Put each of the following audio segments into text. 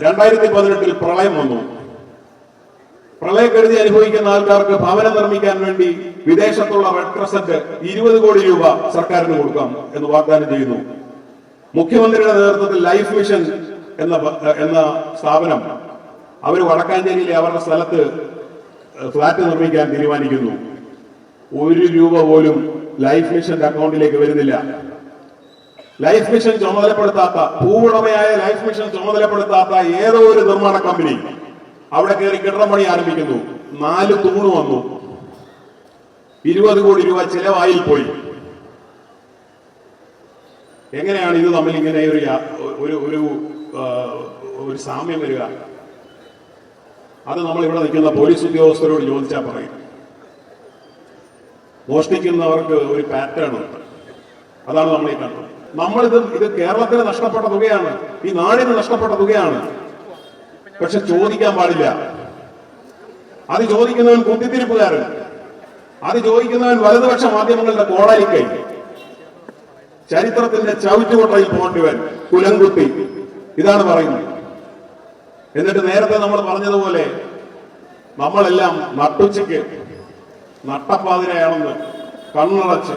2018 പ്രളയം വന്നു. പ്രളയക്കെടുതി അനുഭവിക്കുന്ന ആൾക്കാർക്ക് ഭവനം നിർമ്മിക്കാൻ വേണ്ടി വിദേശത്തുള്ള റെഡ് ക്രസന്റ് 20 കോടി രൂപ സർക്കാരിന് കൊടുക്കാം എന്ന് വാഗ്ദാനം ചെയ്യുന്നു. മുഖ്യമന്ത്രിയുടെ നേതൃത്വത്തിൽ ലൈഫ് മിഷൻ എന്ന സ്ഥാപനം അവർ വടക്കാഞ്ചേരിയിലെ അവരുടെ സ്ഥലത്ത് ഫ്ളാറ്റ് നിർമ്മിക്കാൻ തീരുമാനിക്കുന്നു. 1 രൂപ പോലും ലൈഫ് മിഷന്റെ അക്കൗണ്ടിലേക്ക് വരുന്നില്ല. ലൈഫ് മിഷൻ ചുമതലപ്പെടുത്താത്ത, ഭൂവുടമയായ ലൈഫ് മിഷൻ ചുമതലപ്പെടുത്താത്ത ഏതോ ഒരു നിർമ്മാണ കമ്പനി അവിടെ കയറി കെട്ടിടം പണി ആരംഭിക്കുന്നു. 4 തൂണ് വന്നു, 20 കോടി രൂപ ചിലവായിൽ പോയി. എങ്ങനെയാണ് ഇത് തമ്മിൽ ഇങ്ങനെ ഒരു സാമ്യം വരിക? അത് നമ്മൾ ഇവിടെ നിൽക്കുന്ന പോലീസ് ഉദ്യോഗസ്ഥരോട് ചോദിച്ചാൽ പറയും. മോഷ്ടിക്കുന്നവർക്ക് ഒരു പാറ്റേൺ ഉണ്ട്. അതാണ് നമ്മൾ ഈ കണ്ടത്. ഇത് കേരളത്തിന് നഷ്ടപ്പെട്ട തുകയാണ്, ഈ നാടിന് നഷ്ടപ്പെട്ട തുകയാണ്. പക്ഷെ ചോദിക്കാൻ പാടില്ല. അത് ചോദിക്കുന്നവൻ കുത്തിത്തിരിപ്പുകാരൻ, അത് ചോദിക്കുന്നവൻ വലതുപക്ഷ മാധ്യമങ്ങളുടെ കോടാലിക്കൈ, ചരിത്രത്തിന്റെ ചവിറ്റുകൊട്ടയിൽ പോകേണ്ടിവൻ, കുലംകുത്തി. ഇതാണ് പറയുന്നത്. എന്നിട്ട് നേരത്തെ നമ്മൾ പറഞ്ഞതുപോലെ നമ്മളെല്ലാം നട്ടുച്ചയ്ക്ക് നട്ടപ്പാതിരയാണെന്ന് കണ്ണടച്ച്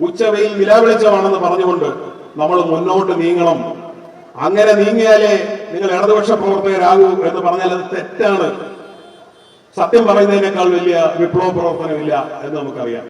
ഉച്ചവെയിൽ നിലാവെളിച്ചമാണെന്ന് പറഞ്ഞുകൊണ്ട് നമ്മൾ മുന്നോട്ട് നീങ്ങണം. അങ്ങനെ നീങ്ങിയാലേ നിങ്ങൾ ഇടതുപക്ഷ പ്രവർത്തകരാകൂ എന്ന് പറഞ്ഞാൽ അത് തെറ്റാണ്. സത്യം പറയുന്നതിനേക്കാൾ വലിയ വിപ്ലവ പ്രവർത്തനമില്ല എന്ന് നമുക്കറിയാം.